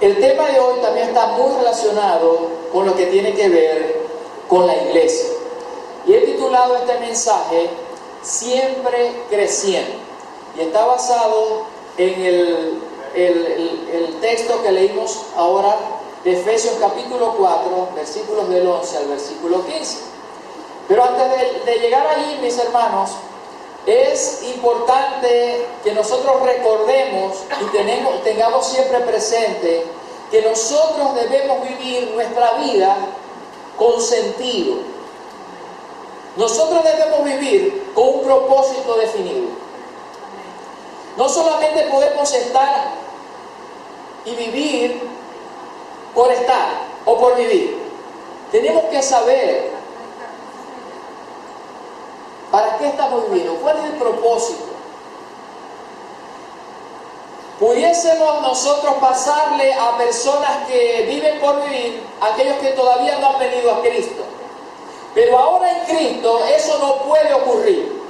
El tema de hoy también está muy relacionado con lo que tiene que ver con la iglesia. Y he titulado este mensaje Siempre Creciendo. Y está basado en el texto que leímos ahora de Efesios capítulo 4, versículos del 11 al versículo 15. Pero antes de llegar allí, mis hermanos, es importante que nosotros recordemos y tengamos siempre presente que nosotros debemos vivir nuestra vida con sentido. Nosotros debemos vivir con un propósito definido. No solamente podemos estar y vivir por estar o por vivir. Tenemos que saber ¿para qué estamos viviendo? ¿Cuál es el propósito? Pudiésemos nosotros pasarle a personas que viven por vivir, aquellos que todavía no han venido a Cristo. Pero ahora en Cristo eso no puede ocurrir.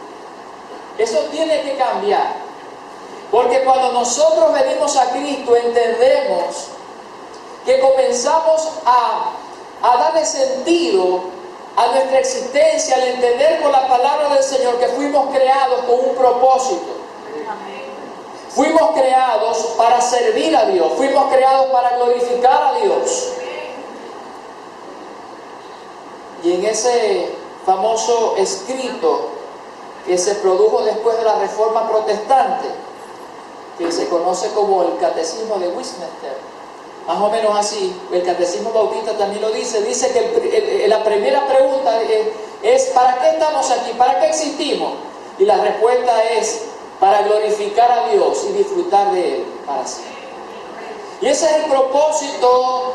Eso tiene que cambiar. Porque cuando nosotros venimos a Cristo entendemos que comenzamos a darle sentido a nuestra existencia, al entender con la palabra del Señor que fuimos creados con un propósito. Fuimos creados para servir a Dios, fuimos creados para glorificar a Dios. Y en ese famoso escrito que se produjo después de la Reforma Protestante, que se conoce como el Catecismo de Westminster, más o menos así, el Catecismo Bautista también lo dice que la primera pregunta es ¿para qué estamos aquí? ¿Para qué existimos? Y la respuesta es para glorificar a Dios y disfrutar de Él para siempre. Y ese es el propósito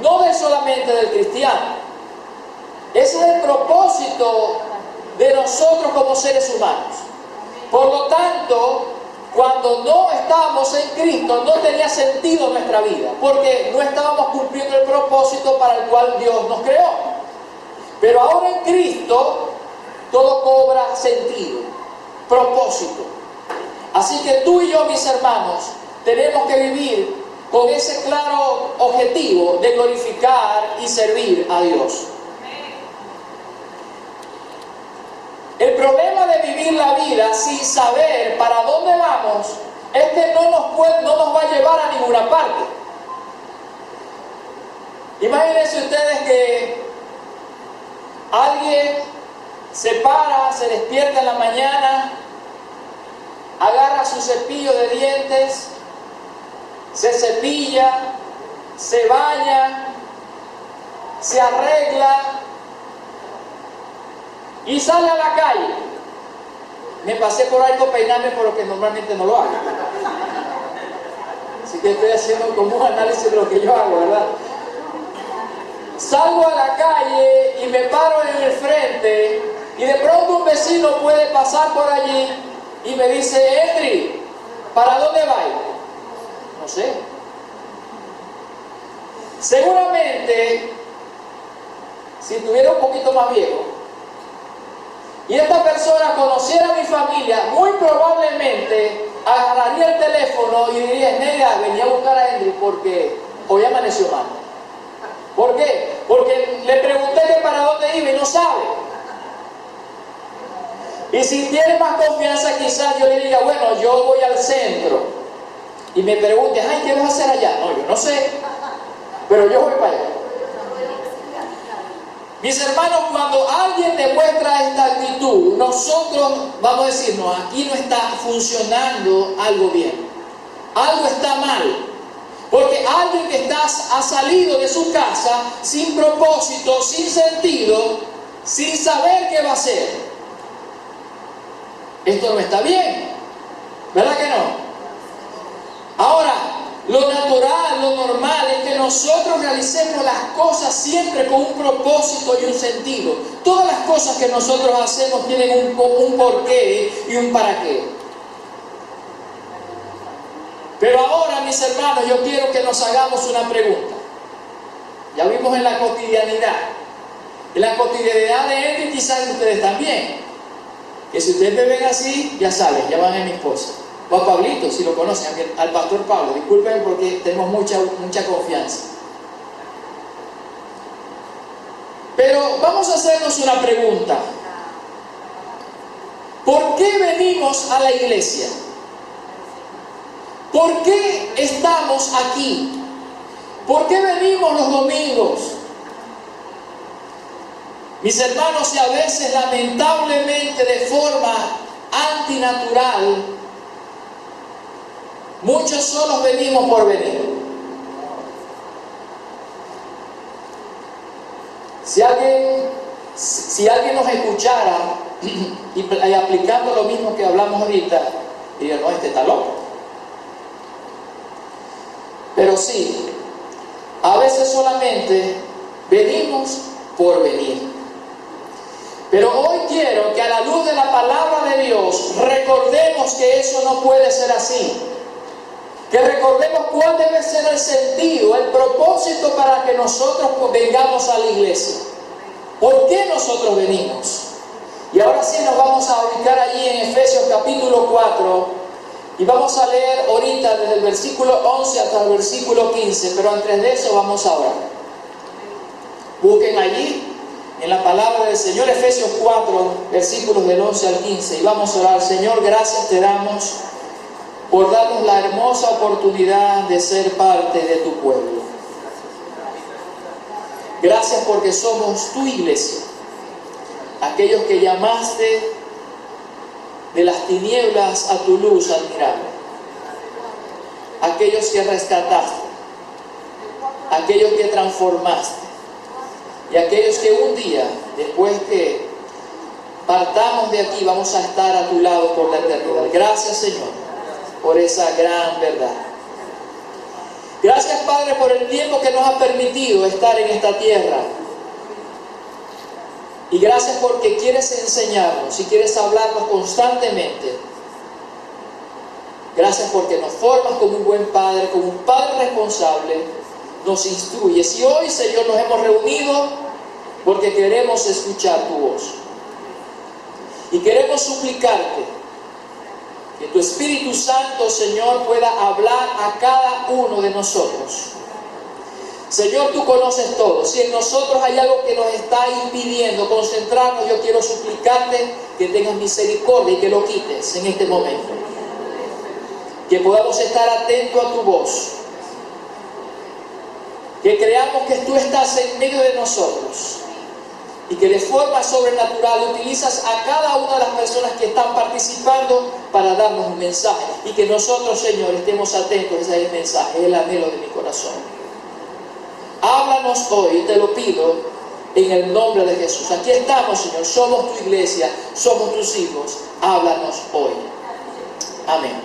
no solamente del cristiano, ese es el propósito de nosotros como seres humanos. Por lo tanto, cuando no estábamos en Cristo, no tenía sentido nuestra vida, porque no estábamos cumpliendo el propósito para el cual Dios nos creó. Pero ahora en Cristo, todo cobra sentido, propósito. Así que tú y yo, mis hermanos, tenemos que vivir con ese claro objetivo de glorificar y servir a Dios. El problema de vivir la vida sin saber para dónde vamos es que no nos va a llevar a ninguna parte. Imagínense ustedes que alguien se para, se despierta en la mañana, agarra su cepillo de dientes, se cepilla, se baña, se arregla y sale a la calle. Me pasé por algo peinarme por lo que normalmente no lo hago. Así que estoy haciendo como un análisis de lo que yo hago, ¿verdad? Salgo a la calle y me paro en el frente y de pronto un vecino puede pasar por allí y me dice: Henry, ¿para dónde vas? No sé. Seguramente, si estuviera un poquito más viejo y esta persona conociera a mi familia, muy probablemente agarraría el teléfono y diría: Negra, venía a buscar a Henry porque hoy amaneció mal. ¿Por qué? Porque le pregunté que para dónde iba y no sabe. Y si tiene más confianza, quizás yo le diga: bueno, yo voy al centro. Y me pregunte: ay, ¿qué vas a hacer allá? No, yo no sé, pero yo voy para allá. Mis hermanos, cuando alguien demuestra esta actitud, nosotros vamos a decir: no, aquí no está funcionando algo bien, algo está mal. Porque alguien que ha salido de su casa sin propósito, sin sentido, sin saber qué va a hacer, esto no está bien, ¿verdad que no? Ahora, lo natural, lo normal es que nosotros realicemos las cosas siempre con un propósito y un sentido. Todas las cosas que nosotros hacemos tienen un porqué y un para qué. Pero ahora, mis hermanos, yo quiero que nos hagamos una pregunta. Ya vimos en la cotidianidad. En la cotidianidad de él y quizás ustedes también. Que si ustedes me ven así, ya saben, ya van a mi esposa. o a Pablito, si lo conocen, al pastor Pablo. Disculpen porque tenemos mucha confianza. Pero vamos a hacernos una pregunta. ¿Por qué venimos a la iglesia? ¿Por qué estamos aquí? ¿Por qué venimos los domingos? Mis hermanos, y a veces lamentablemente de forma antinatural, muchos solos venimos por venir. Si alguien nos escuchara y aplicando lo mismo que hablamos ahorita, diría, no, este está loco. Pero sí, a veces solamente venimos por venir. Pero hoy quiero que a la luz de la palabra de Dios recordemos que eso no puede ser así. Que recordemos cuál debe ser el sentido, el propósito para que nosotros vengamos a la iglesia. ¿Por qué nosotros venimos? Y ahora sí nos vamos a ubicar allí en Efesios capítulo 4 y vamos a leer ahorita desde el versículo 11 hasta el versículo 15, pero antes de eso vamos a orar. Busquen allí en la palabra del Señor, Efesios 4, versículos del 11 al 15, y vamos a orar. Señor, gracias te damos por darnos la hermosa oportunidad de ser parte de tu pueblo. Gracias porque somos tu iglesia, aquellos que llamaste de las tinieblas a tu luz admirable, aquellos que rescataste, aquellos que transformaste, y aquellos que un día, después que partamos de aquí, vamos a estar a tu lado por la eternidad. Gracias, Señor, por esa gran verdad. Gracias, Padre, por el tiempo que nos ha permitido estar en esta tierra. Y gracias porque quieres enseñarnos y quieres hablarnos constantemente. Gracias porque nos formas como un buen Padre, como un Padre responsable, nos instruyes. Y hoy, Señor, nos hemos reunido porque queremos escuchar tu voz. Y queremos suplicarte que tu Espíritu Santo, Señor, pueda hablar a cada uno de nosotros. Señor, tú conoces todo. Si en nosotros hay algo que nos está impidiendo concentrarnos, yo quiero suplicarte que tengas misericordia y que lo quites en este momento. Que podamos estar atentos a tu voz. Que creamos que tú estás en medio de nosotros. Y que de forma sobrenatural utilizas a cada una de las personas que están participando para darnos un mensaje. Y que nosotros, Señor, estemos atentos a ese mensaje, es el anhelo de mi corazón. Háblanos hoy, te lo pido, en el nombre de Jesús. Aquí estamos, Señor, somos tu iglesia, somos tus hijos. Háblanos hoy. Amén.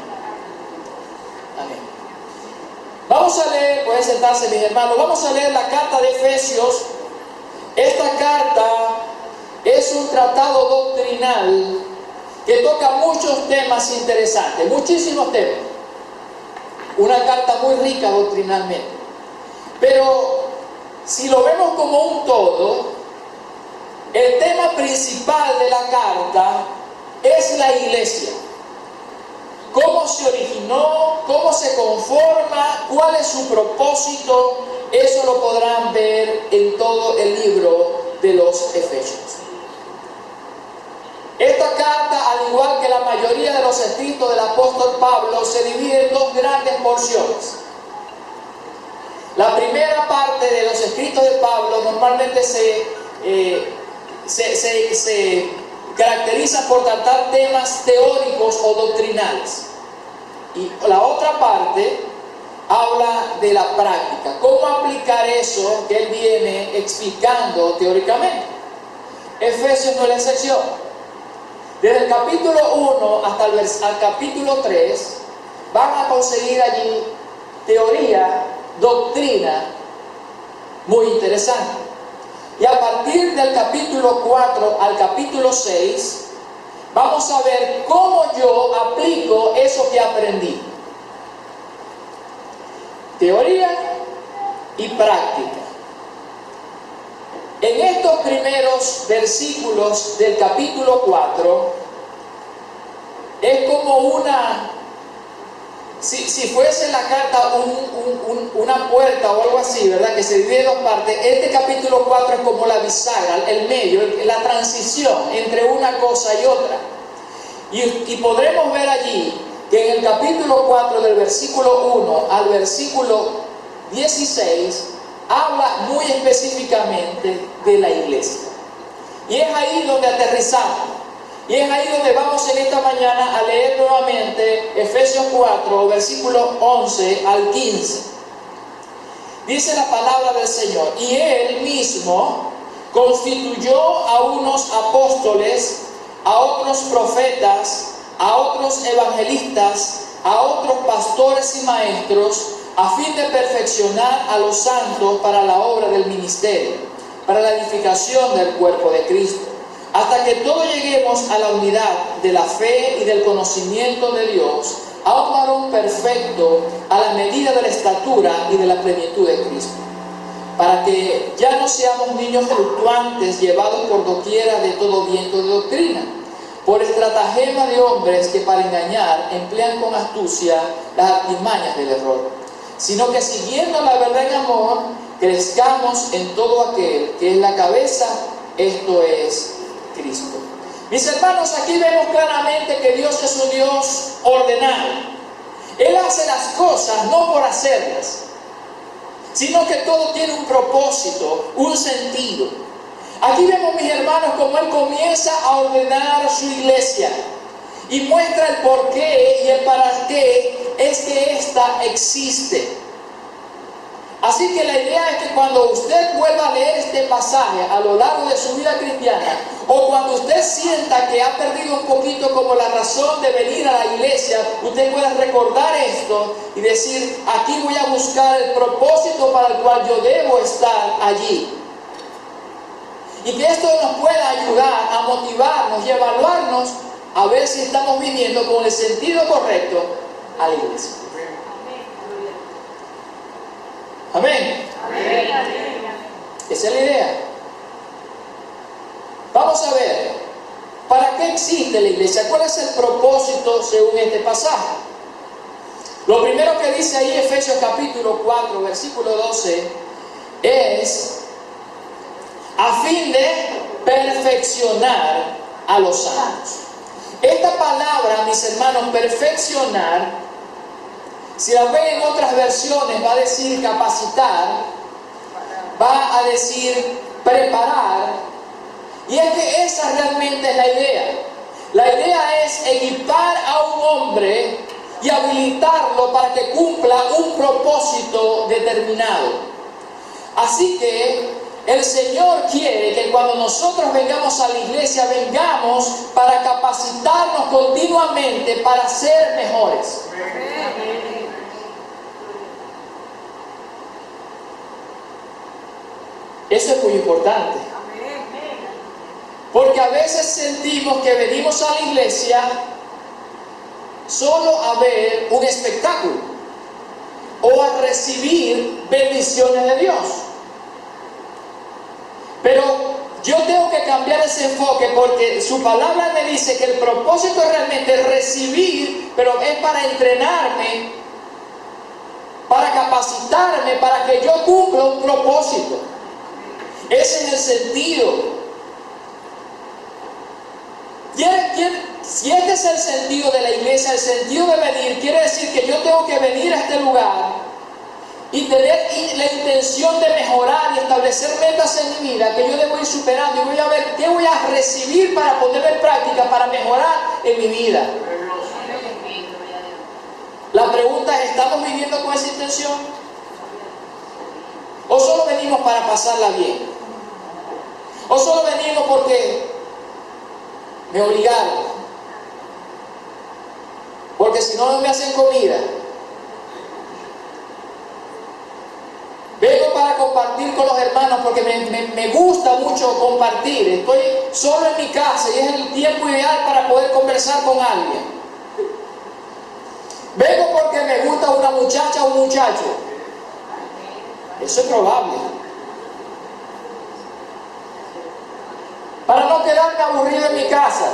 Amén. Vamos a leer, pueden sentarse mis hermanos, vamos a leer la carta de Efesios. Esta carta es un tratado doctrinal que toca muchos temas interesantes, muchísimos temas. Una carta muy rica doctrinalmente. Pero si lo vemos como un todo, el tema principal de la carta es la iglesia. Cómo se originó, cómo se conforma, cuál es su propósito. Eso lo podrán ver en todo el libro de los Efesios. Esta carta, al igual que la mayoría de los escritos del apóstol Pablo, se divide en dos grandes porciones. La primera parte de los escritos de Pablo normalmente se caracteriza por tratar temas teóricos o doctrinales. Y la otra parte habla de la práctica, cómo aplicar eso que él viene explicando teóricamente. Efesios no es la excepción. Desde el capítulo 1 hasta el capítulo 3 van a conseguir allí teoría, doctrina muy interesante. Y a partir del capítulo 4 al capítulo 6 vamos a ver cómo yo aplico eso que aprendí. Teoría y práctica. En estos primeros versículos del capítulo 4 es como si fuese la carta una puerta o algo así, ¿verdad? Que se divide en dos partes, este capítulo 4 es como la bisagra, el medio, la transición entre una cosa y otra. Y podremos ver allí que en el capítulo 4, del versículo 1 al versículo 16, habla muy específicamente de la iglesia. Y es ahí donde aterrizamos. Y es ahí donde vamos en esta mañana a leer nuevamente Efesios 4, versículos 11 al 15. Dice la palabra del Señor: y Él mismo constituyó a unos apóstoles, a otros profetas, a otros evangelistas, a otros pastores y maestros, a fin de perfeccionar a los santos para la obra del ministerio, para la edificación del cuerpo de Cristo, hasta que todos lleguemos a la unidad de la fe y del conocimiento de Dios, a un varón perfecto, a la medida de la estatura y de la plenitud de Cristo, para que ya no seamos niños fluctuantes, llevados por doquiera de todo viento de doctrina, por estratagema de hombres que para engañar emplean con astucia las artimañas del error, sino que siguiendo la verdad en amor, crezcamos en todo aquel que es la cabeza, esto es Cristo. Mis hermanos, aquí vemos claramente que Dios es un Dios ordenado. Él hace las cosas no por hacerlas, sino que todo tiene un propósito, un sentido. Aquí vemos, mis hermanos, cómo Él comienza a ordenar su iglesia y muestra el por qué y el para qué es que ésta existe. Así que la idea es que cuando usted vuelva a leer este pasaje a lo largo de su vida cristiana, o cuando usted sienta que ha perdido un poquito como la razón de venir a la iglesia, usted pueda recordar esto y decir: aquí voy a buscar el propósito para el cual yo debo estar allí. Y que esto nos pueda ayudar a motivarnos y evaluarnos a ver si estamos viviendo con el sentido correcto a la iglesia. Amén. Esa es la idea. Vamos a ver, ¿para qué existe la iglesia? ¿Cuál es el propósito según este pasaje? Lo primero que dice ahí Efesios capítulo 4, versículo 12, es a fin de perfeccionar a los santos. Esta palabra, mis hermanos, perfeccionar, si la ven en otras versiones, va a decir capacitar, va a decir preparar, y es que esa realmente es la idea. La idea es equipar a un hombre y habilitarlo para que cumpla un propósito determinado. Así que el Señor quiere que cuando nosotros vengamos a la iglesia, vengamos para capacitarnos continuamente para ser mejores. Eso es muy importante. Porque a veces sentimos que venimos a la iglesia solo a ver un espectáculo o a recibir bendiciones de Dios. Pero yo tengo que cambiar ese enfoque, porque su palabra me dice que el propósito realmente es recibir, pero es para entrenarme, para capacitarme, para que yo cumpla un propósito. Ese es el sentido. Si este es el sentido de la iglesia, el sentido de venir, quiere decir que yo tengo que venir a este lugar y tener la intención de mejorar y establecer metas en mi vida que yo debo ir superando, y voy a ver qué voy a recibir para ponerlo en práctica, para mejorar en mi vida. La pregunta es: ¿estamos viviendo con esa intención? ¿O solo venimos para pasarla bien? ¿O solo venimos porque me obligaron? Porque si no, no me hacen comida. Vengo para compartir con los hermanos porque me gusta mucho compartir. Estoy solo en mi casa y es el tiempo ideal para poder conversar con alguien. Vengo porque me gusta una muchacha o un muchacho. Eso es probable. Para no quedarme aburrido en mi casa.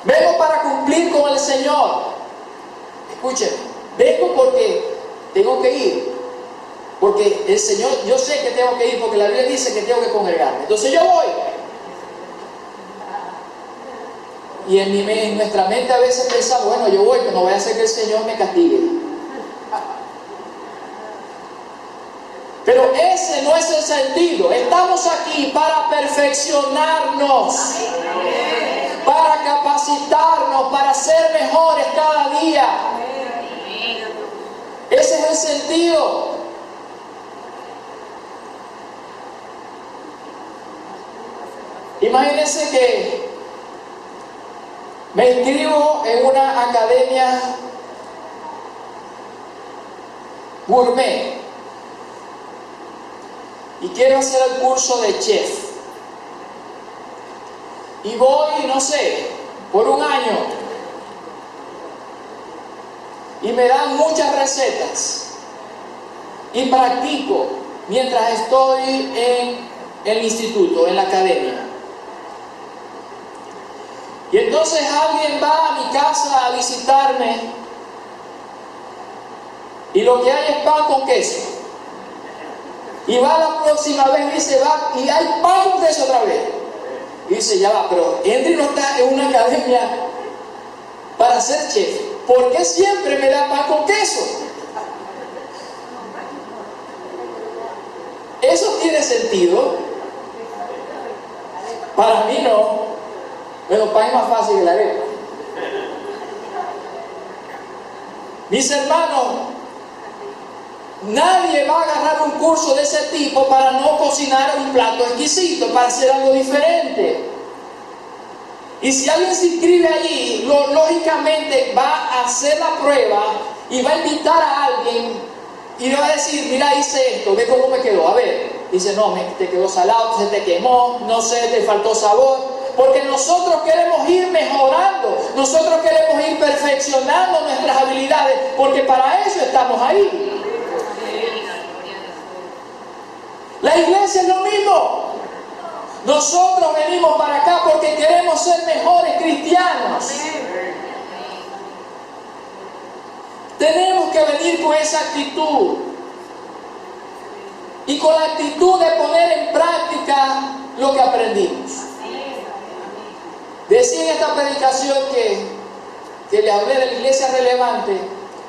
Vengo para cumplir con el Señor. Escúcheme, vengo porque tengo que ir. Porque el Señor, yo sé que tengo que ir porque la Biblia dice que tengo que congregarme. Entonces yo voy. Y en nuestra mente a veces pensamos, bueno, yo voy, pero no voy a hacer que el Señor me castigue. Pero ese no es el sentido. Estamos aquí para perfeccionarnos, para capacitarnos, para ser mejores cada día. Ese es el sentido. Imagínense que me inscribo en una academia gourmet y quiero hacer el curso de chef. Y voy, no sé, por un año y me dan muchas recetas y practico mientras estoy en el instituto, en la academia. Y entonces alguien va a mi casa a visitarme y lo que hay es pan con queso. Y va la próxima vez y dice, va, y hay pan con queso otra vez. Y dice, ya va, pero Henry no está en una academia para ser chef. ¿Por qué siempre me da pan con queso? ¿Eso tiene sentido? Para mí no. Bueno, pan es más fácil que la arepa. Mis hermanos, nadie va a agarrar un curso de ese tipo para no cocinar un plato exquisito, para hacer algo diferente. Y si alguien se inscribe allí, lógicamente va a hacer la prueba y va a invitar a alguien y le va a decir, mira, hice esto, ve cómo me quedó, a ver. Dice, no, te quedó salado, se te quemó, no sé, te faltó sabor. Porque nosotros queremos ir mejorando, nosotros queremos ir perfeccionando nuestras habilidades, porque para eso estamos ahí. La iglesia es lo mismo. Nosotros venimos para acá porque queremos ser mejores cristianos. Tenemos que venir con esa actitud. Y con la actitud de poner en práctica lo que aprendimos. Decía en esta predicación que le hablé de la iglesia relevante,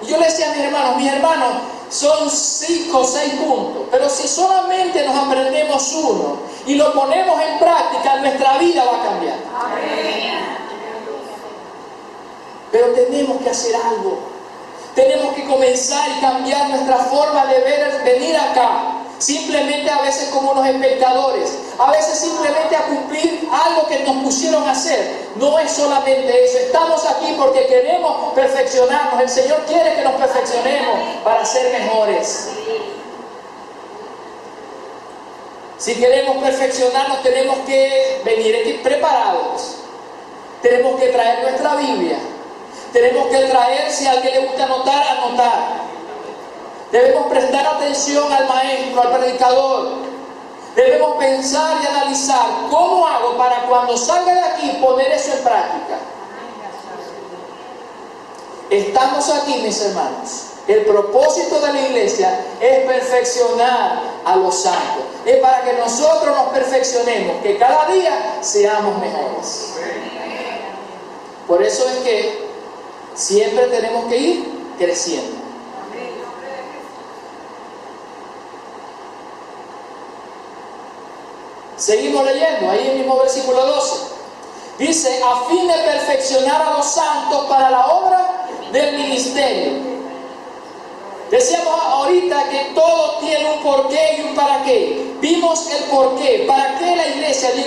y yo le decía a mis hermanos, son 5 o 6 puntos, pero si solamente nos aprendemos uno y lo ponemos en práctica, nuestra vida va a cambiar. Pero tenemos que hacer algo, tenemos que comenzar y cambiar nuestra forma de venir acá. Simplemente a veces como unos espectadores, a veces simplemente a cumplir algo que nos pusieron a hacer. No es solamente eso, estamos aquí porque queremos perfeccionarnos. El Señor quiere que nos perfeccionemos para ser mejores. Si queremos perfeccionarnos, tenemos que venir aquí preparados. Tenemos que traer nuestra Biblia. Tenemos que traer, si a alguien le gusta anotar. Debemos prestar atención al maestro, al predicador. Debemos pensar y analizar cómo hago para cuando salga de aquí poner eso en práctica. Estamos aquí, mis hermanos. El propósito de la iglesia es perfeccionar a los santos. Es para que nosotros nos perfeccionemos, que cada día seamos mejores. Por eso es que siempre tenemos que ir creciendo. Seguimos leyendo, ahí en el mismo versículo 12. Dice, a fin de perfeccionar a los santos para la obra del ministerio. Decíamos ahorita que todo tiene un porqué y un para qué. Vimos el porqué. ¿Para qué la iglesia? La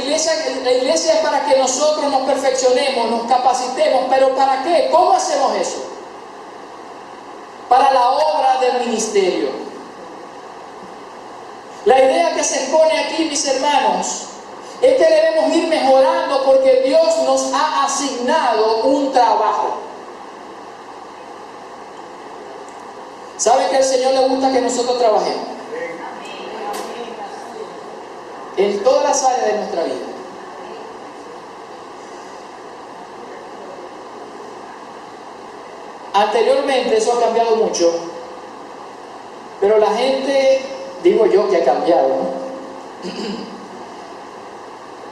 iglesia es para que nosotros nos perfeccionemos, nos capacitemos. ¿Pero para qué? ¿Cómo hacemos eso? Para la obra del ministerio. La idea que se expone aquí, mis hermanos, es que debemos ir mejorando porque Dios nos ha asignado un trabajo. ¿Sabe que al Señor le gusta que nosotros trabajemos? En todas las áreas de nuestra vida. Anteriormente eso ha cambiado mucho, pero la gente, digo yo que ha cambiado, ¿no?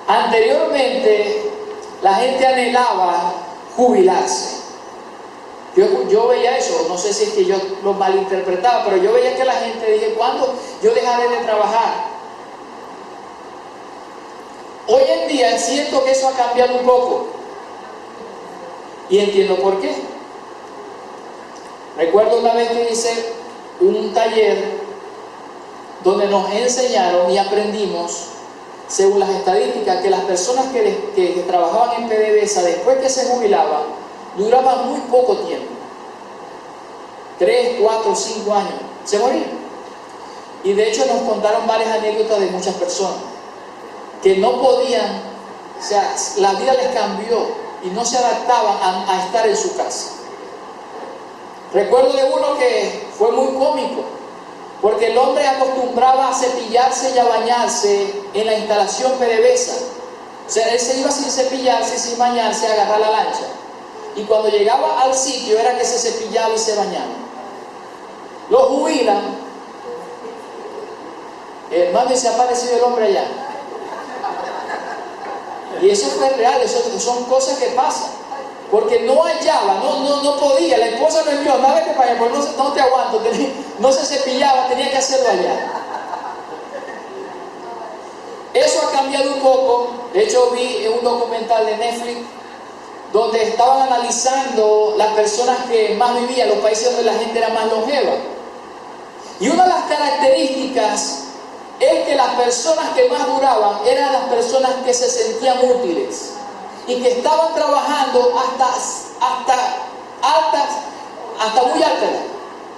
Anteriormente la gente anhelaba jubilarse. Yo veía eso, no sé si es que yo lo malinterpretaba, pero yo veía que la gente dije, ¿cuándo yo dejaré de trabajar? Hoy en día siento que eso ha cambiado un poco y entiendo por qué. Recuerdo una vez que hice un taller donde nos enseñaron y aprendimos, según las estadísticas, que las personas que trabajaban en PDVSA después que se jubilaban, duraban muy poco tiempo. 3, 4, 5 años. Se morían. Y de hecho nos contaron varias anécdotas de muchas personas que no podían, o sea, la vida les cambió y no se adaptaban a estar en su casa. Recuerdo de uno que fue muy cómico, porque el hombre acostumbraba a cepillarse y a bañarse en la instalación PDVSA. O sea, él se iba sin cepillarse y sin bañarse a agarrar la lancha. Y cuando llegaba al sitio era que se cepillaba y se bañaba. Lo jubilan. Hermano, y se ha aparecido el hombre allá. Y eso fue real, eso son cosas que pasan. Porque no hallaba, no podía. La esposa no envió, nada que para allá, porque no te aguanto. No se cepillaba, tenía que hacerlo allá. Eso ha cambiado un poco. De hecho, vi un documental de Netflix donde estaban analizando las personas que más vivían, los países donde la gente era más longeva. Y una de las características es que las personas que más duraban eran las personas que se sentían útiles y que estaban trabajando hasta muy altas.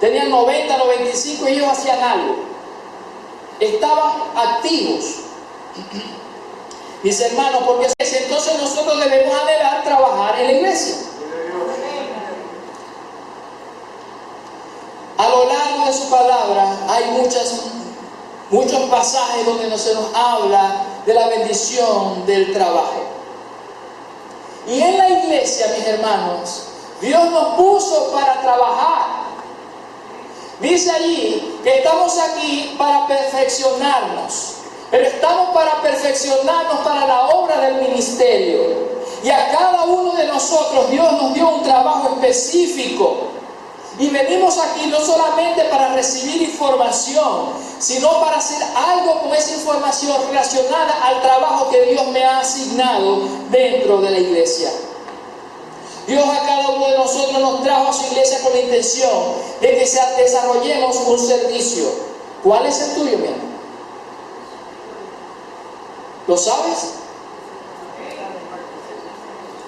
Tenían 90, 95 y ellos hacían algo. Estaban activos. Mis hermanos, porque entonces nosotros debemos anhelar trabajar en la iglesia. A lo largo de su palabra hay muchos pasajes donde se nos habla de la bendición del trabajo. Y en la iglesia, mis hermanos, Dios nos puso para trabajar. Dice allí que estamos aquí para perfeccionarnos, pero estamos para perfeccionarnos para la obra del ministerio. Y a cada uno de nosotros Dios nos dio un trabajo específico. Y venimos aquí no solamente para recibir información, sino para hacer algo con esa información relacionada al trabajo que Dios me ha asignado dentro de la iglesia. Dios a cada uno de nosotros nos trajo a su iglesia con la intención de que desarrollemos un servicio. ¿Cuál es el tuyo, mi hermano? ¿Lo sabes?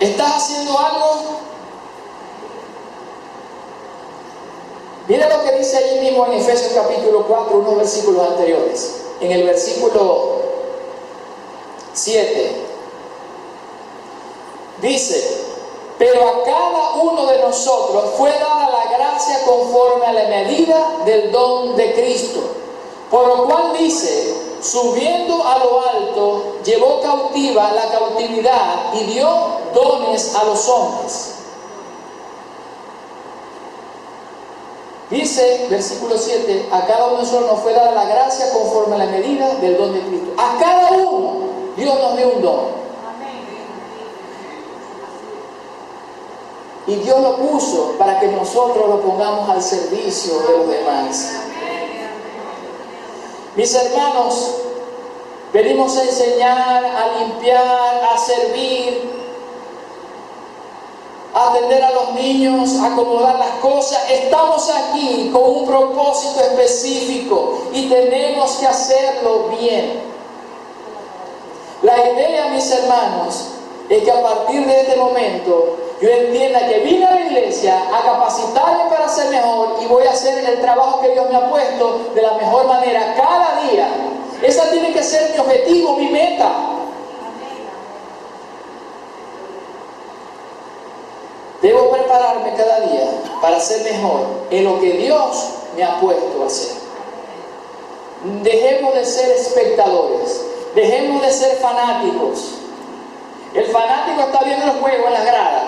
¿Estás haciendo algo? Mira lo que dice allí mismo en Efesios capítulo 4, unos versículos anteriores. En el versículo 7 dice: pero a cada uno de nosotros fue dada la gracia conforme a la medida del don de Cristo. Por lo cual dice: subiendo a lo alto, llevó cautiva la cautividad y dio dones a los hombres. Dice, versículo 7, a cada uno de nosotros nos fue dada la gracia conforme a la medida del don de Cristo. A cada uno Dios nos dio un don. Y Dios lo puso para que nosotros lo pongamos al servicio de los demás. Mis hermanos, venimos a enseñar, a limpiar, a servir, a atender a los niños, a acomodar las cosas. Estamos aquí con un propósito específico y tenemos que hacerlo bien. La idea, mis hermanos, es que a partir de este momento yo entienda que vine a la iglesia a capacitarme para ser mejor y voy a hacer el trabajo que Dios me ha puesto de la mejor manera cada día. Esa tiene que ser mi objetivo, mi meta. Debo prepararme cada día para ser mejor en lo que Dios me ha puesto a hacer. Dejemos de ser espectadores, dejemos de ser fanáticos. El fanático está viendo el juego en las gradas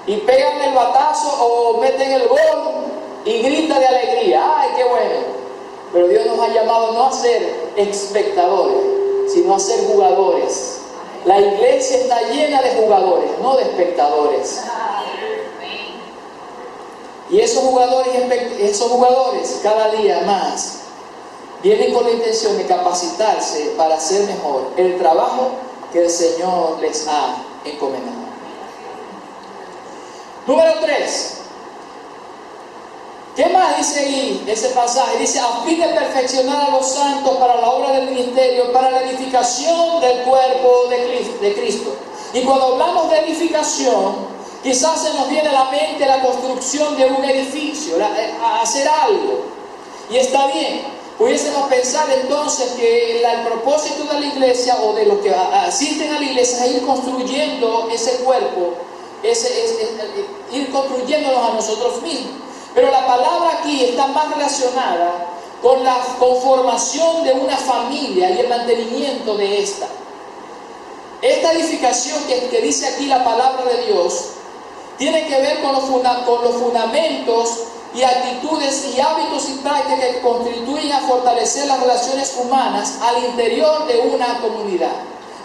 y pegan el batazo o meten el gol y gritan de alegría. ¡Ay, qué bueno! Pero Dios nos ha llamado no a ser espectadores, sino a ser jugadores. La iglesia está llena de jugadores, no de espectadores. Y esos jugadores cada día más vienen con la intención de capacitarse para hacer mejor el trabajo que el Señor les ha encomendado. Número 3. ¿Qué más dice ahí ese pasaje? Dice, a fin de perfeccionar a los santos para la obra del ministerio, para la edificación del cuerpo de Cristo. Y cuando hablamos de edificación, quizás se nos viene a la mente la construcción de un edificio, hacer algo. Y está bien. Pudiésemos pensar entonces que el propósito de la iglesia o de los que asisten a la iglesia es ir construyendo ese cuerpo, ir construyéndonos a nosotros mismos. Pero la palabra aquí está más relacionada con la conformación de una familia y el mantenimiento de esta. Esta edificación que dice aquí la palabra de Dios tiene que ver con los fundamentos y actitudes y hábitos y prácticas que contribuyen a fortalecer las relaciones humanas al interior de una comunidad.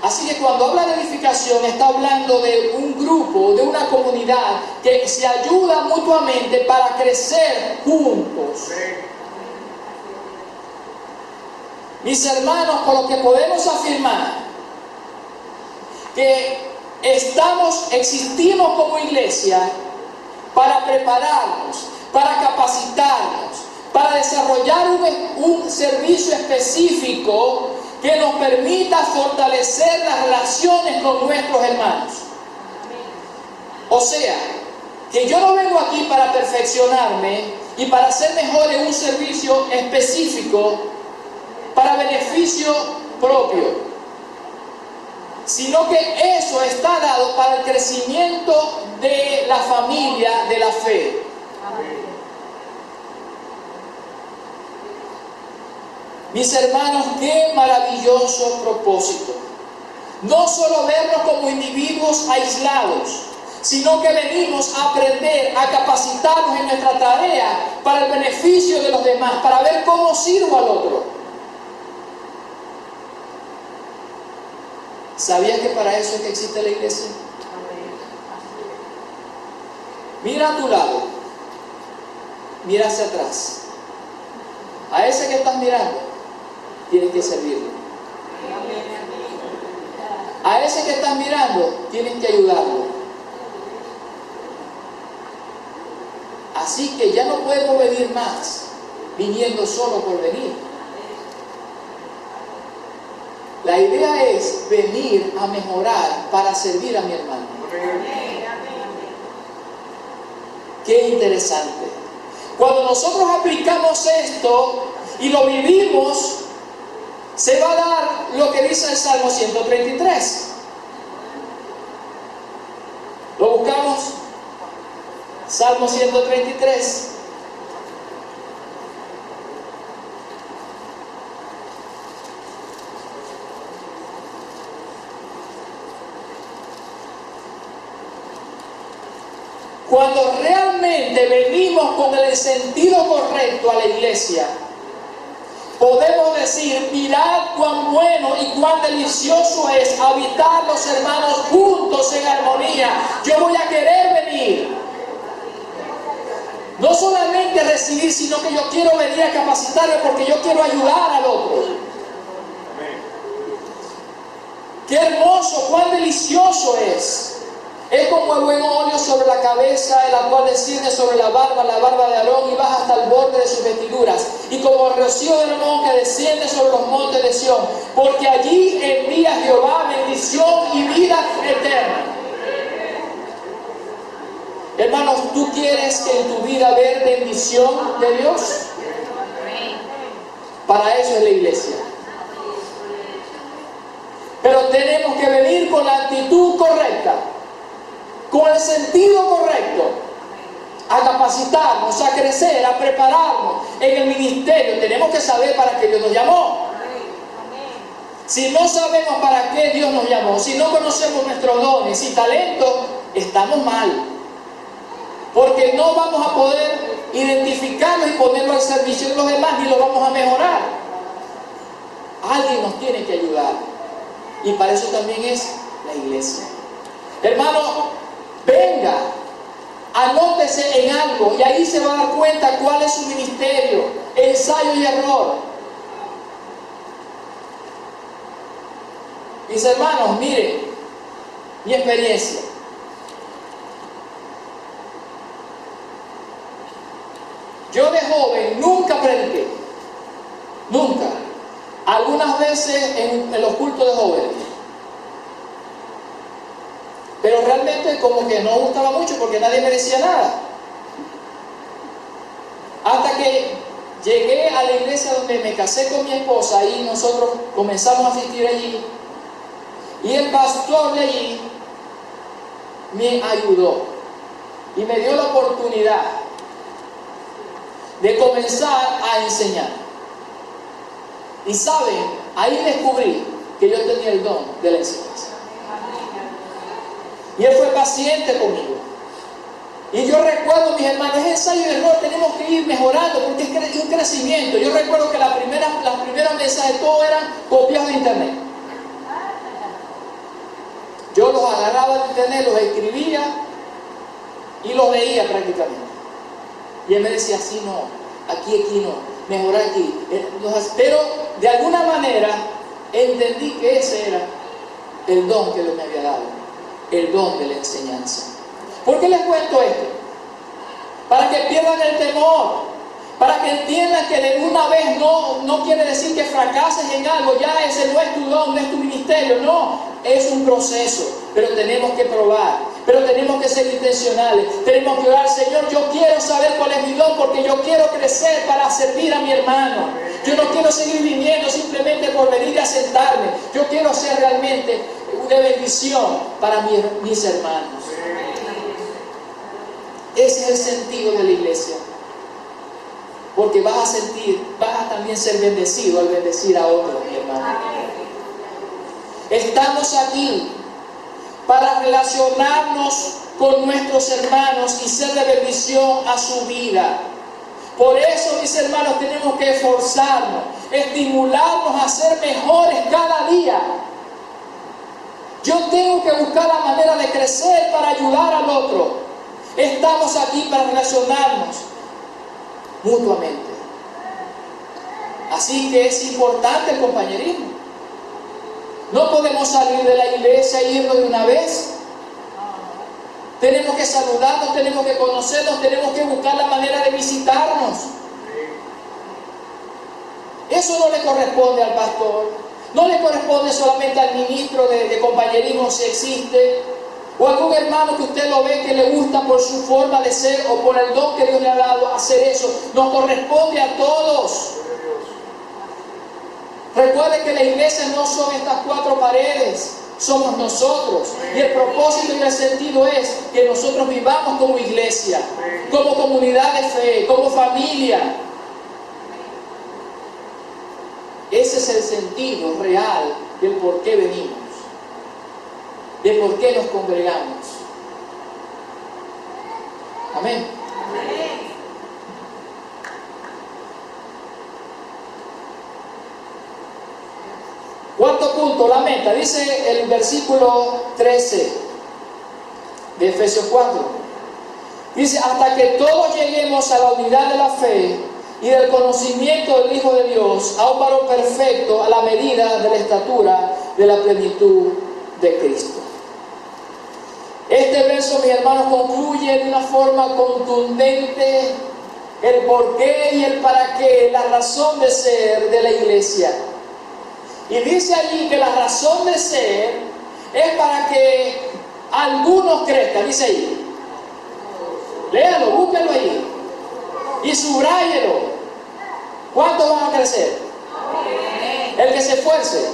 Así que cuando habla de edificación está hablando de un grupo, de una comunidad que se ayuda mutuamente para crecer juntos. Mis hermanos, por lo que podemos afirmar que existimos como iglesia para prepararnos, para capacitarnos, para desarrollar un servicio específico que nos permita fortalecer las relaciones con nuestros hermanos. O sea, que yo no vengo aquí para perfeccionarme y para ser mejor en un servicio específico para beneficio propio, sino que eso está dado para el crecimiento de la familia de la fe. Mis hermanos, qué maravilloso propósito. No solo vernos como individuos aislados, sino que venimos a aprender, a capacitarnos en nuestra tarea para el beneficio de los demás, para ver cómo sirvo al otro. ¿Sabías que para eso es que existe la iglesia? Mira a tu lado, mira hacia atrás. A ese que estás mirando, tienes que servirlo. A ese que estás mirando, tienes que ayudarlo. Así que ya no podemos venir más viniendo solo por venir. La idea es venir a mejorar para servir a mi hermano. Qué interesante. Cuando nosotros aplicamos esto y lo vivimos, se va a dar lo que dice el Salmo 133. ¿Lo buscamos? Salmo 133. Cuando realmente venimos con el sentido correcto a la iglesia, podemos decir, mirad cuán bueno y cuán delicioso es habitar los hermanos juntos en armonía. Yo voy a querer venir. No solamente recibir, sino que yo quiero venir a capacitarme porque yo quiero ayudar al otro. Qué hermoso, cuán delicioso es. Es como el buen óleo sobre la cabeza, el cual desciende sobre la barba de Aarón y baja hasta el borde de sus vestiduras. Y como el rocío del Hermón que desciende sobre los montes de Sión. Porque allí envía Jehová bendición y vida eterna. Hermanos, ¿tú quieres que en tu vida ver bendición de Dios? Para eso es la iglesia. Pero tenemos que venir con la actitud correcta, con el sentido correcto, a capacitarnos, a crecer, a prepararnos en el ministerio. Tenemos que saber para qué Dios nos llamó. Si no sabemos para qué Dios nos llamó, si no conocemos nuestros dones y talentos, estamos mal. porque no vamos a poder identificarlo y ponerlo al servicio de los demás, ni lo vamos a mejorar. Alguien nos tiene que ayudar, y para eso también es la iglesia. Hermano, venga, anótese en algo, y ahí se va a dar cuenta cuál es su ministerio, ensayo y error. Mis hermanos, miren, mi experiencia. Yo de joven nunca prediqué, nunca. Algunas veces en los cultos de jóvenes, pero realmente como que no gustaba mucho porque nadie me decía nada. Hasta que llegué a la iglesia donde me casé con mi esposa, y nosotros comenzamos a asistir allí, y el pastor de allí me ayudó y me dio la oportunidad de comenzar a enseñar. Y saben, ahí descubrí que yo tenía el don de la enseñanza. Y él fue paciente conmigo. Y yo recuerdo, mis hermanos, es ensayo y error, tenemos que ir mejorando porque es un crecimiento. Yo recuerdo que las primeras mensajes todos eran copiados de internet. Yo los agarraba de internet, los escribía y los leía prácticamente. Y él me decía, así no, aquí no, mejorar aquí. Pero de alguna manera entendí que ese era el don que Dios me había dado, el don de la enseñanza. ¿Por qué les cuento esto? Para que pierdan el temor, para que entiendan que de una vez no quiere decir que fracases en algo, ya ese no es tu don, no es tu ministerio, no. Es un proceso, pero tenemos que probar, pero tenemos que ser intencionales, tenemos que orar, Señor, yo quiero saber cuál es mi don, porque yo quiero crecer para servir a mi hermano. Yo no quiero seguir viviendo simplemente por venir a sentarme, yo quiero ser realmente una bendición para mis hermanos. Ese es el sentido de la iglesia, porque vas a también ser bendecido al bendecir a otros, mi hermano. Estamos aquí para relacionarnos con nuestros hermanos y ser de bendición a su vida. Por eso, mis hermanos, tenemos que esforzarnos, estimularnos a ser mejores cada día. Yo tengo que buscar la manera de crecer para ayudar al otro. Estamos aquí para relacionarnos mutuamente. Así que es importante el compañerismo. No podemos salir de la iglesia e irnos de una vez. Tenemos que saludarnos, tenemos que conocernos, tenemos que buscar la manera de visitarnos. Eso no le corresponde al pastor, no le corresponde solamente al ministro de compañerismo, si existe, o algún hermano que usted lo ve que le gusta por su forma de ser o por el don que Dios le ha dado hacer eso. Nos corresponde a todos. Recuerde que la iglesia no son estas cuatro paredes, somos nosotros. Y el propósito y el sentido es que nosotros vivamos como iglesia, como comunidad de fe, como familia. Ese es el sentido real del por qué venimos, de por qué nos congregamos. Amén. Cuarto punto, la meta. Dice el versículo 13 de Efesios 4. Dice, hasta que todos lleguemos a la unidad de la fe y del conocimiento del Hijo de Dios, a un varón perfecto, a la medida de la estatura de la plenitud de Cristo. Este verso, mis hermanos, concluye de una forma contundente el por qué y el para qué, la razón de ser de la iglesia. Y dice allí que la razón de ser es para que algunos crezcan, dice ahí. Léalo, búsquelo ahí y subráyelo. ¿Cuántos van a crecer? El que se esfuerce.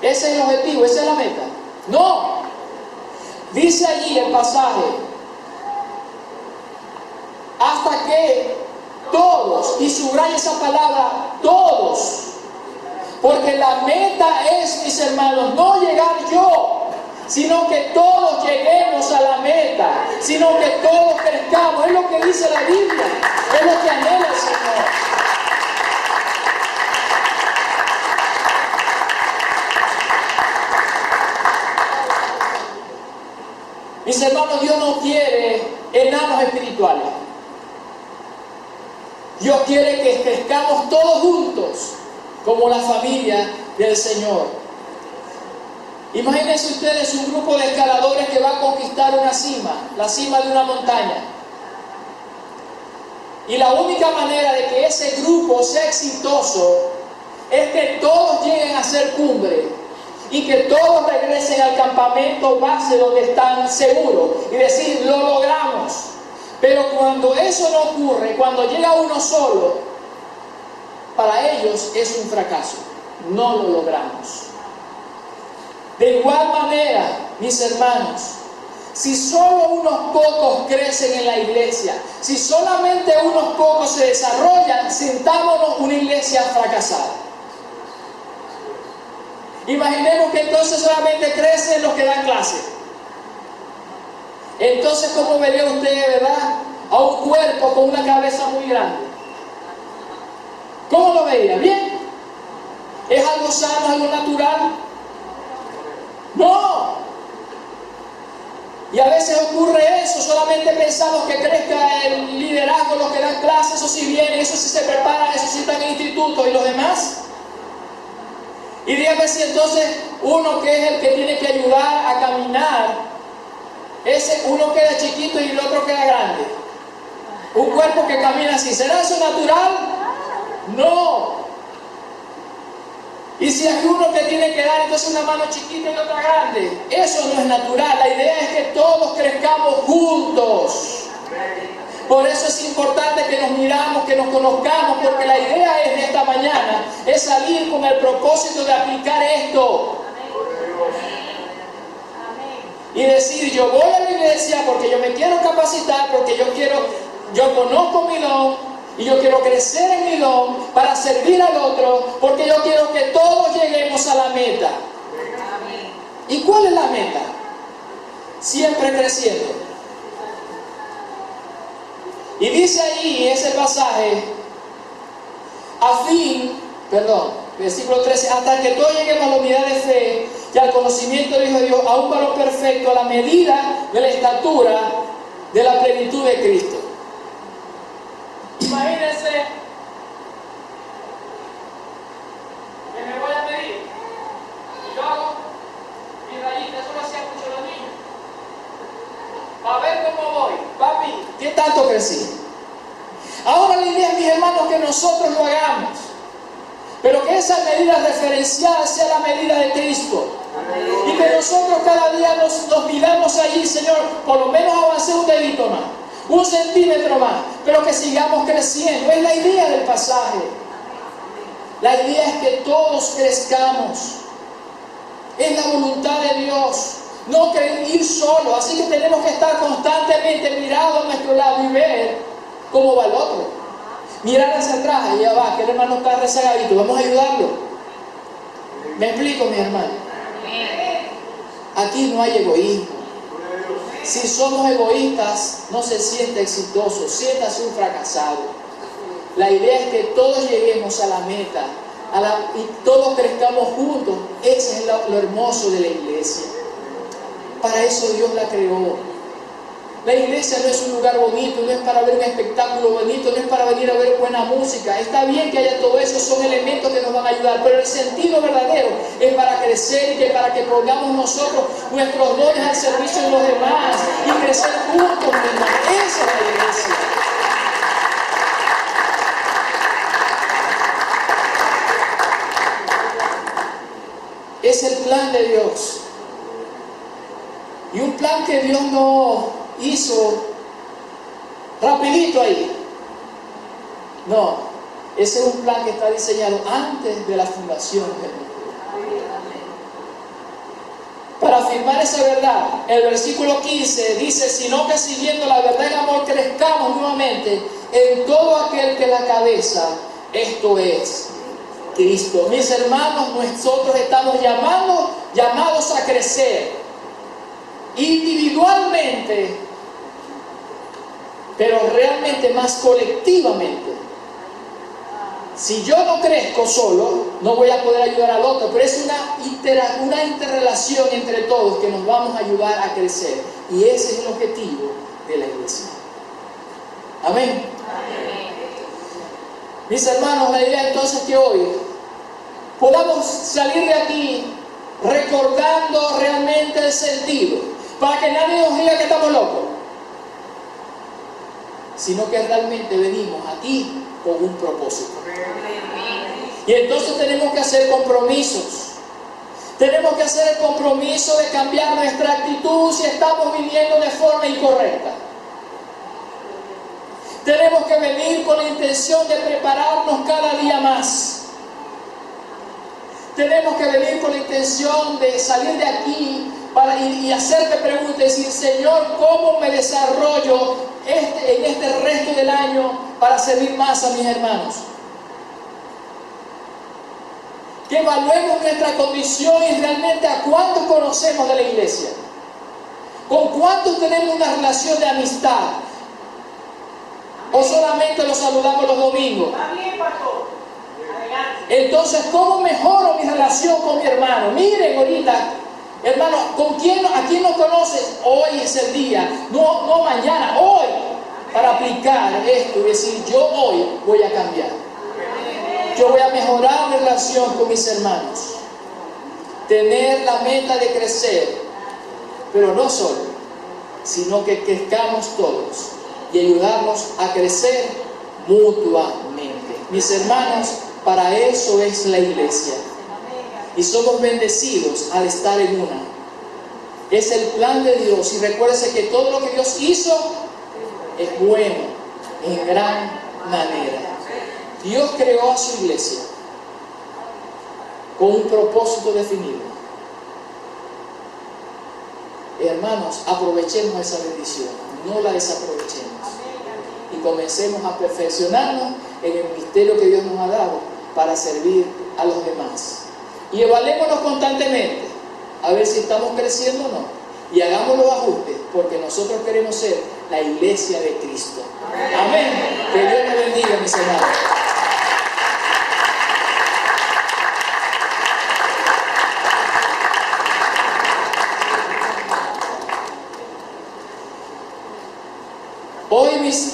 Ese es el objetivo, esa es la meta. No. Dice allí el pasaje, hasta que todos, y subraya esa palabra, todos. Porque la meta es, mis hermanos, no llegar yo sino que todos lleguemos a la meta, sino que todos crezcamos. Es lo que dice la Biblia, es lo que anhela el Señor. Mis hermanos, Dios no quiere enanos espirituales. Dios quiere que crezcamos todos juntos como la familia del Señor. Imagínense ustedes un grupo de escaladores que va a conquistar una cima, la cima de una montaña. Y la única manera de que ese grupo sea exitoso es que todos lleguen a ser cumbre y que todos regresen al campamento base donde están seguros y decir, lo logramos. Pero cuando eso no ocurre, cuando llega uno solo, para ellos es un fracaso. No lo logramos. De igual manera, mis hermanos, si solo unos pocos crecen en la iglesia, si solamente unos pocos se desarrollan, sintámonos una iglesia fracasada. Imaginemos que entonces solamente crecen los que dan clase. Entonces, ¿cómo vería usted, verdad, a un cuerpo con una cabeza muy grande? ¿Cómo lo vería? ¿Bien? ¿Es algo sano, algo natural? No. Y a veces ocurre eso, solamente pensamos que crezca el liderazgo, los que dan clases, eso sí viene, eso sí se prepara, eso sí está en el instituto, y los demás. Y dígame si entonces uno que es el que tiene que ayudar a caminar, ese uno queda chiquito y el otro queda grande. Un cuerpo que camina así, ¿será eso natural? No. Y si hay uno que tiene que dar entonces una mano chiquita y otra grande, eso no es natural. La idea es que todos crezcamos juntos. Por eso es importante que nos miramos, que nos conozcamos, porque la idea es de esta mañana es salir con el propósito de aplicar esto. Y decir, yo voy a la iglesia porque yo me quiero capacitar, porque yo conozco mi don, y yo quiero crecer en mi don para servir al otro, porque yo quiero que todos lleguemos a la meta. ¿Y cuál es la meta? Siempre creciendo. Y dice ahí ese pasaje, versículo 13, hasta que todos lleguemos a la unidad de fe y al conocimiento del Hijo de Dios, a un varón perfecto, a la medida de la estatura de la plenitud de Cristo. Imagínense que me voy a medir y yo hago mi rayita, eso lo hacían mucho los niños. Para ver cómo voy, papi, ¿qué tanto crecí? Ahora la idea, mis hermanos, que nosotros lo hagamos, pero que esa medida referenciada sea la medida de Cristo. Y que nosotros cada día nos midamos allí, Señor, por lo menos avancé un dedito más, 1 centímetro más, pero que sigamos creciendo. Es la idea del pasaje. La idea es que todos crezcamos. Es la voluntad de Dios. No querer ir solo, así que tenemos que estar constantemente mirados a nuestro lado y ver cómo va el otro. Mirar hacia atrás, y ya va, que el hermano está rezagadito, vamos a ayudarlo. ¿Me explico, mi hermano? Aquí no hay egoísmo. Si somos egoístas, no se siente exitoso, siéntase un fracasado. La idea es que todos lleguemos a la meta, y todos crezcamos juntos. Ese es lo hermoso de la iglesia. Para eso Dios la creó. La iglesia no es un lugar bonito, no es para ver un espectáculo bonito, no es para venir a ver buena música. Está bien que haya todo eso, son elementos que nos van a ayudar, pero el sentido verdadero es para crecer y que para que pongamos nosotros nuestros dones al servicio de los demás y crecer juntos, mi hermano. Esa es la iglesia. Es el plan de Dios. Y un plan que Dios no hizo rapidito ahí. No, ese es un plan que está diseñado antes de la fundación del mundo. Para afirmar esa verdad, el versículo 15 dice, sino que siguiendo la verdad en amor crezcamos nuevamente en todo aquel que es la cabeza, esto es Cristo. Mis hermanos, nosotros estamos llamados a crecer. individualmente, pero realmente más colectivamente. Si yo no crezco solo, no voy a poder ayudar al otro, pero es una interrelación entre todos que nos vamos a ayudar a crecer. Y ese es el objetivo de la iglesia. Amén. Amén. Mis hermanos, la idea entonces que hoy podamos salir de aquí recordando realmente el sentido, para que nadie nos diga que estamos locos, sino que realmente venimos aquí con un propósito. Y entonces tenemos que hacer compromisos. Tenemos que hacer el compromiso de cambiar nuestra actitud si estamos viviendo de forma incorrecta. Tenemos que venir con la intención de prepararnos cada día más. Tenemos que venir con la intención de salir de aquí y hacerte preguntas y decir: Señor, ¿cómo me desarrollo en este resto del año para servir más a mis hermanos? Que evaluemos nuestra condición y realmente a cuántos conocemos de la iglesia, con cuántos tenemos una relación de amistad, o solamente los saludamos los domingos. Entonces, ¿cómo mejoro mi relación con mi hermano? Miren ahorita, hermano, ¿a quién no conoces? Hoy es el día, no mañana, hoy, para aplicar esto y decir: yo hoy voy a cambiar. Yo voy a mejorar mi relación con mis hermanos. Tener la meta de crecer, pero no solo, sino que crezcamos todos y ayudarnos a crecer mutuamente. Mis hermanos, para eso es la iglesia. Y somos bendecidos al estar en una. Es el plan de Dios. Y recuérdese que todo lo que Dios hizo es bueno en gran manera. Dios creó a su iglesia con un propósito definido. Hermanos, aprovechemos esa bendición, no la desaprovechemos. Y comencemos a perfeccionarnos en el ministerio que Dios nos ha dado para servir a los demás. Y evaluémonos constantemente a ver si estamos creciendo o no. Y hagamos los ajustes, porque nosotros queremos ser la iglesia de Cristo. Amén. Que Dios te bendiga, mis hermanos.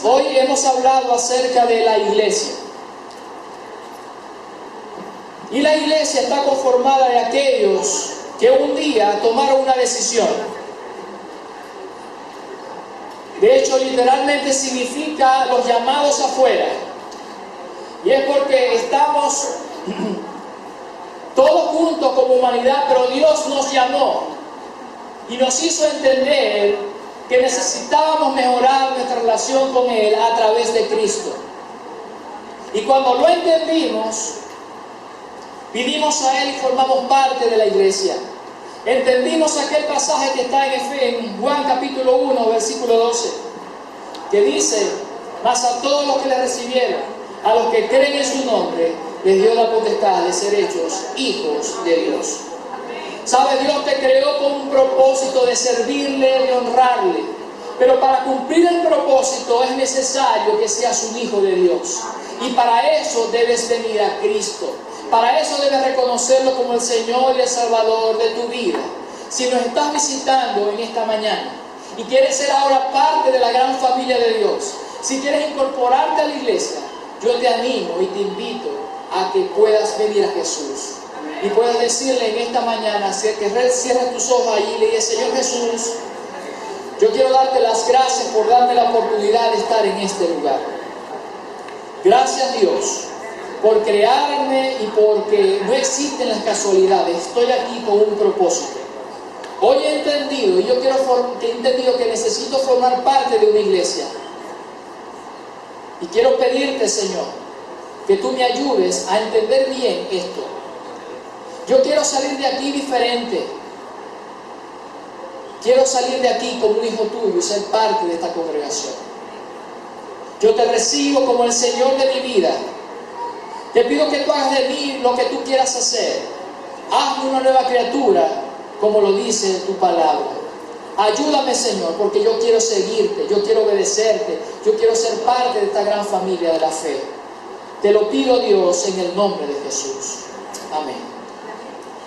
Hoy hemos hablado acerca de la iglesia. Y la iglesia está conformada de aquellos que un día tomaron una decisión. De hecho, literalmente significa los llamados afuera. Y es porque estamos todos juntos como humanidad, pero Dios nos llamó y nos hizo entender que necesitábamos mejorar nuestra relación con Él a través de Cristo. Y cuando lo entendimos, vinimos a Él y formamos parte de la iglesia. Entendimos aquel pasaje que está en Juan capítulo 1, versículo 12, que dice: mas a todos los que le recibieron, a los que creen en su nombre, les dio la potestad de ser hechos hijos de Dios. ¿Sabes? Dios te creó con un propósito de servirle, de honrarle. Pero para cumplir el propósito es necesario que seas un hijo de Dios. Y para eso debes venir a Cristo. Para eso debes reconocerlo como el Señor y el Salvador de tu vida. Si nos estás visitando en esta mañana y quieres ser ahora parte de la gran familia de Dios, si quieres incorporarte a la iglesia, yo te animo y te invito a que puedas venir a Jesús. Y puedes decirle en esta mañana, que cierres tus ojos ahí y le dices: Señor Jesús, yo quiero darte las gracias por darme la oportunidad de estar en este lugar. Gracias, Dios, por crearme y porque no existen las casualidades. Estoy aquí con un propósito. Hoy he entendido, y yo he entendido que necesito formar parte de una iglesia. Y quiero pedirte, Señor, que tú me ayudes a entender bien esto. Yo quiero salir de aquí diferente. Quiero salir de aquí como un hijo tuyo y ser parte de esta congregación. Yo te recibo como el Señor de mi vida. Te pido que tú hagas de mí lo que tú quieras hacer. Hazme una nueva criatura, como lo dice tu palabra. Ayúdame, Señor, porque yo quiero seguirte, yo quiero obedecerte, yo quiero ser parte de esta gran familia de la fe. Te lo pido, Dios, en el nombre de Jesús. Amén.